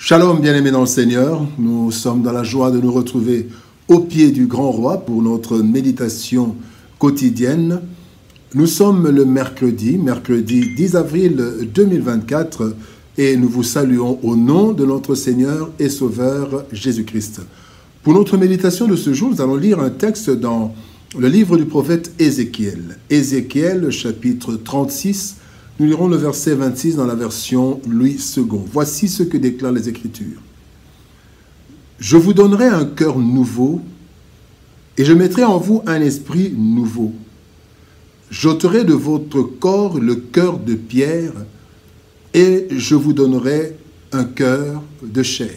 Shalom, bien-aimés dans le Seigneur. Nous sommes dans la joie de nous retrouver au pied du Grand Roi pour notre méditation quotidienne. Nous sommes le mercredi 10 avril 2024 et nous vous saluons au nom de notre Seigneur et Sauveur Jésus-Christ. Pour notre méditation de ce jour, nous allons lire un texte dans le livre du prophète Ézéchiel. Ézéchiel, chapitre 36. Nous lirons le verset 26 dans la version Louis II. Voici ce que déclarent les Écritures. « Je vous donnerai un cœur nouveau et je mettrai en vous un esprit nouveau. J'ôterai de votre corps le cœur de pierre et je vous donnerai un cœur de chair. »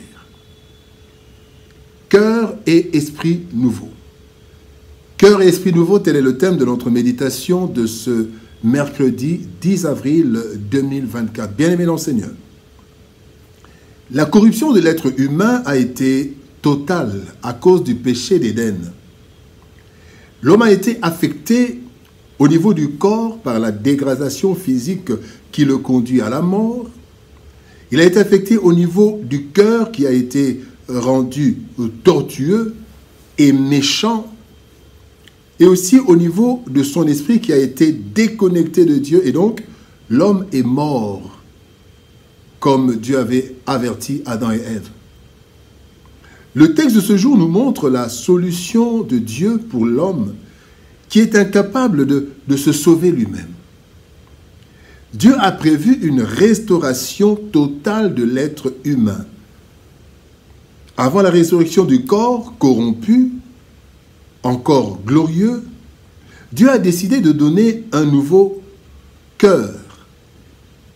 Cœur et esprit nouveau. Cœur et esprit nouveau, tel est le thème de notre méditation de ce mercredi 10 avril 2024. Bien-aimés dans le Seigneur, la corruption de l'être humain a été totale à cause du péché d'Éden. L'homme a été affecté au niveau du corps par la dégradation physique qui le conduit à la mort. Il a été affecté au niveau du cœur qui a été rendu tortueux et méchant, et aussi au niveau de son esprit qui a été déconnecté de Dieu. Et donc, l'homme est mort, comme Dieu avait averti Adam et Ève. Le texte de ce jour nous montre la solution de Dieu pour l'homme qui est incapable de se sauver lui-même. Dieu a prévu une restauration totale de l'être humain. Avant la résurrection du corps corrompu, encore glorieux, Dieu a décidé de donner un nouveau cœur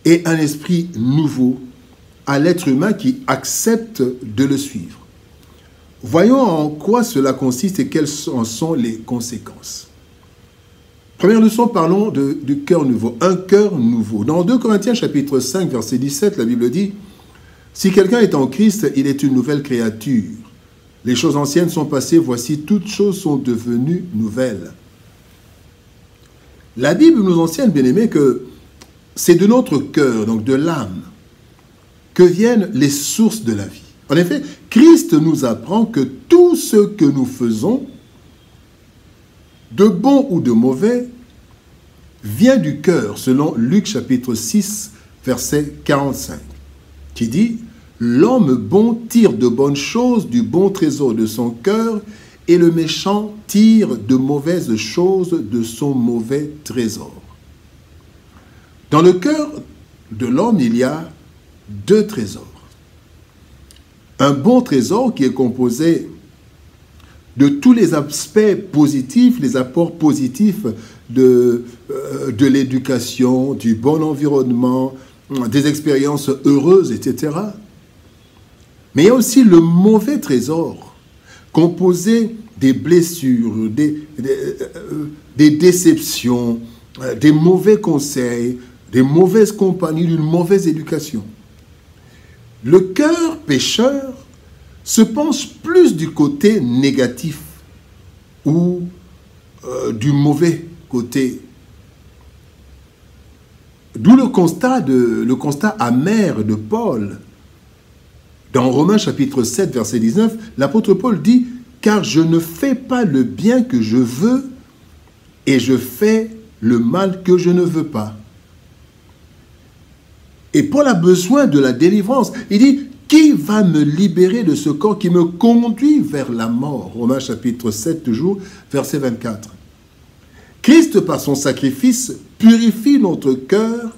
et un esprit nouveau à l'être humain qui accepte de le suivre. Voyons en quoi cela consiste et quelles en sont les conséquences. Première leçon, parlons du cœur nouveau. Un cœur nouveau. Dans 2 Corinthiens chapitre 5, verset 17, la Bible dit « Si quelqu'un est en Christ, il est une nouvelle créature. Les choses anciennes sont passées, voici, toutes choses sont devenues nouvelles. » La Bible nous enseigne, bien-aimés, que c'est de notre cœur, donc de l'âme, que viennent les sources de la vie. En effet, Christ nous apprend que tout ce que nous faisons, de bon ou de mauvais, vient du cœur, selon Luc chapitre 6, verset 45, qui dit « L'homme bon tire de bonnes choses du bon trésor de son cœur, et le méchant tire de mauvaises choses de son mauvais trésor. » Dans le cœur de l'homme, il y a deux trésors. Un bon trésor qui est composé de tous les aspects positifs, les apports positifs de l'éducation, du bon environnement, des expériences heureuses, etc. Mais il y a aussi le mauvais trésor, composé des blessures, des déceptions, des mauvais conseils, des mauvaises compagnies, d'une mauvaise éducation. Le cœur pécheur se penche plus du côté négatif ou du mauvais côté. D'où le constat amer de Paul. Dans Romains chapitre 7, verset 19, l'apôtre Paul dit « Car je ne fais pas le bien que je veux, et je fais le mal que je ne veux pas. » Et Paul a besoin de la délivrance. Il dit « Qui va me libérer de ce corps qui me conduit vers la mort ?» Romains chapitre 7, toujours, verset 24. Christ, par son sacrifice, purifie notre cœur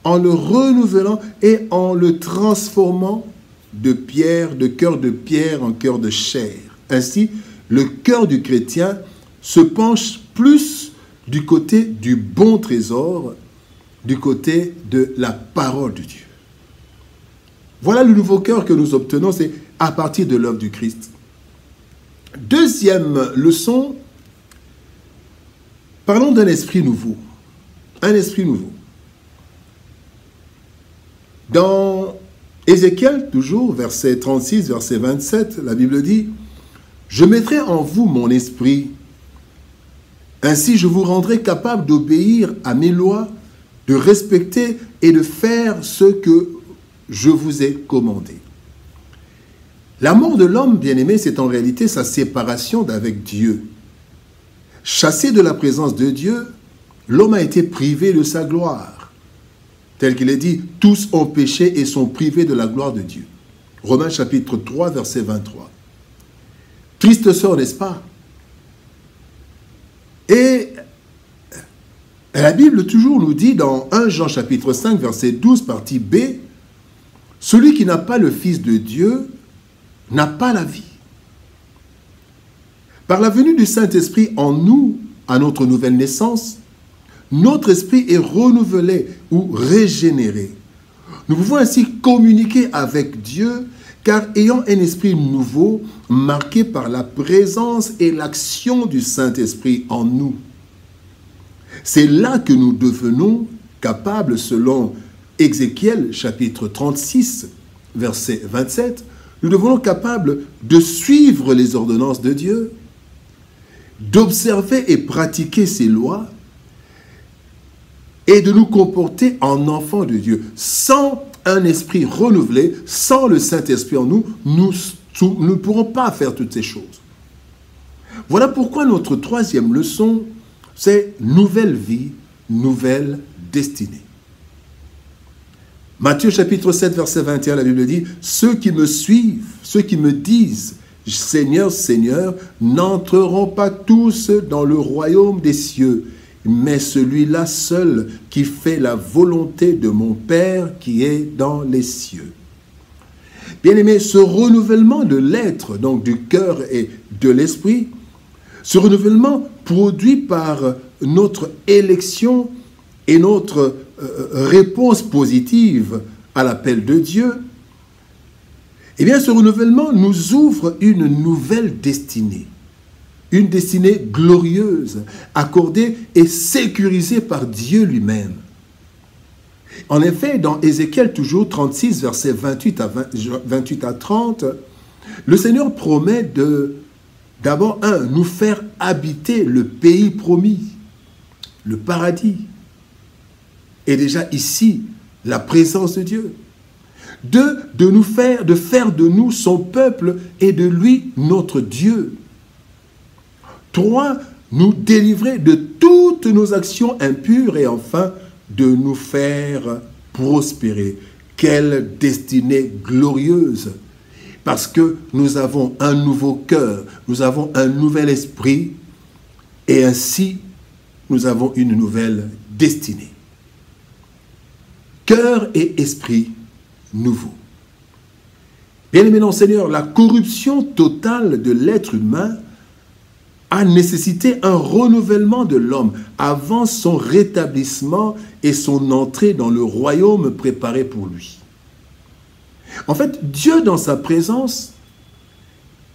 en le renouvelant et en le transformant de cœur de pierre en cœur de chair. Ainsi, le cœur du chrétien se penche plus du côté du bon trésor, du côté de la parole de Dieu. Voilà le nouveau cœur que nous obtenons, c'est à partir de l'œuvre du Christ. Deuxième leçon, parlons d'un esprit nouveau. Un esprit nouveau. Dans Ézéchiel, toujours, verset 36, verset 27, la Bible dit « Je mettrai en vous mon esprit, ainsi je vous rendrai capable d'obéir à mes lois, de respecter et de faire ce que je vous ai commandé. » La mort de l'homme, bien-aimé, c'est en réalité sa séparation d'avec Dieu. Chassé de la présence de Dieu, l'homme a été privé de sa gloire. Tel qu'il est dit, tous ont péché et sont privés de la gloire de Dieu. Romains chapitre 3, verset 23. Triste sort, n'est-ce pas? Et la Bible toujours nous dit dans 1 Jean chapitre 5, verset 12, partie B, « Celui qui n'a pas le Fils de Dieu n'a pas la vie. » Par la venue du Saint-Esprit en nous, à notre nouvelle naissance, notre esprit est renouvelé ou régénéré. Nous pouvons ainsi communiquer avec Dieu, car ayant un esprit nouveau, marqué par la présence et l'action du Saint-Esprit en nous. C'est là que nous devenons capables, selon Ézéchiel chapitre 36, verset 27, nous devenons capables de suivre les ordonnances de Dieu, d'observer et pratiquer ses lois, et de nous comporter en enfants de Dieu. Sans un esprit renouvelé, sans le Saint-Esprit en nous, nous ne pourrons pas faire toutes ces choses. Voilà pourquoi notre troisième leçon, c'est nouvelle vie, nouvelle destinée. Matthieu chapitre 7, verset 21, la Bible dit, « Ceux qui me suivent, ceux qui me disent, Seigneur, Seigneur, n'entreront pas tous dans le royaume des cieux, mais celui-là seul qui fait la volonté de mon Père qui est dans les cieux. » Bien-aimés, ce renouvellement de l'être, donc du cœur et de l'esprit, ce renouvellement produit par notre élection et notre réponse positive à l'appel de Dieu, eh bien ce renouvellement nous ouvre une nouvelle destinée. Une destinée glorieuse, accordée et sécurisée par Dieu lui-même. En effet, dans Ézéchiel toujours 36, versets 28 à 30, le Seigneur promet d'abord, nous faire habiter le pays promis, le paradis. Et déjà ici, la présence de Dieu. De faire de nous son peuple et de lui notre Dieu. 3, nous délivrer de toutes nos actions impures et enfin, de nous faire prospérer. Quelle destinée glorieuse! Parce que nous avons un nouveau cœur, nous avons un nouvel esprit et ainsi, nous avons une nouvelle destinée. Cœur et esprit nouveau. Bien-aimés dans le Seigneur, la corruption totale de l'être humain a nécessité un renouvellement de l'homme avant son rétablissement et son entrée dans le royaume préparé pour lui. En fait, Dieu dans sa présence,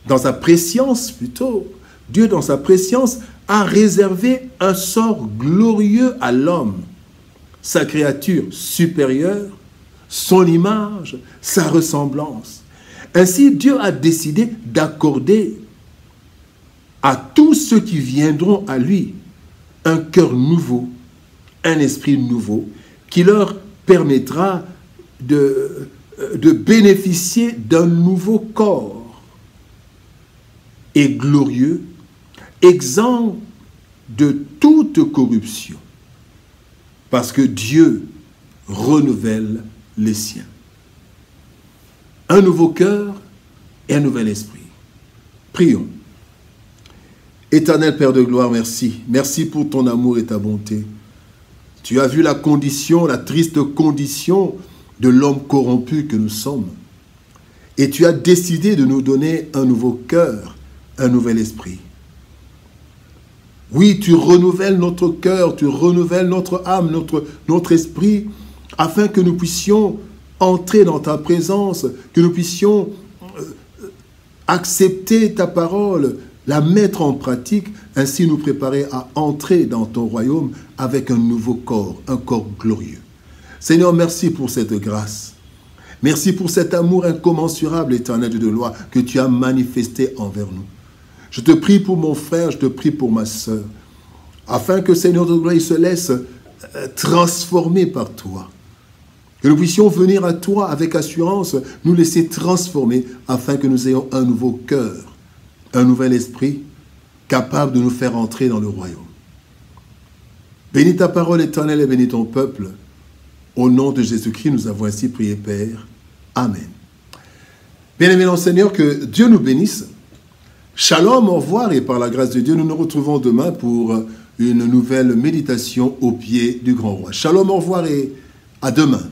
dans sa préscience plutôt, Dieu dans sa préscience a réservé un sort glorieux à l'homme, sa créature supérieure, son image, sa ressemblance. Ainsi, Dieu a décidé d'accorder à tous ceux qui viendront à lui un cœur nouveau, un esprit nouveau, qui leur permettra de bénéficier d'un nouveau corps et glorieux, exempt de toute corruption, parce que Dieu renouvelle les siens. Un nouveau cœur et un nouvel esprit. Prions. Éternel Père de gloire, merci. Merci pour ton amour et ta bonté. Tu as vu la condition, la triste condition de l'homme corrompu que nous sommes. Et tu as décidé de nous donner un nouveau cœur, un nouvel esprit. Oui, tu renouvelles notre cœur, tu renouvelles notre âme, notre esprit, afin que nous puissions entrer dans ta présence, que nous puissions accepter ta parole, la mettre en pratique, ainsi nous préparer à entrer dans ton royaume avec un nouveau corps, un corps glorieux. Seigneur, merci pour cette grâce. Merci pour cet amour incommensurable, éternel Dieu de loi, que tu as manifesté envers nous. Je te prie pour mon frère, je te prie pour ma sœur, afin que, Seigneur de gloire, il se laisse transformer par toi. Que nous puissions venir à toi avec assurance, nous laisser transformer afin que nous ayons un nouveau cœur, un nouvel esprit, capable de nous faire entrer dans le royaume. Bénis ta parole éternelle et bénis ton peuple. Au nom de Jésus-Christ, nous avons ainsi prié, Père. Amen. Bien-aimés dans le Seigneur, que Dieu nous bénisse. Shalom, au revoir, et par la grâce de Dieu, nous nous retrouvons demain pour une nouvelle méditation au pied du grand roi. Shalom, au revoir et à demain.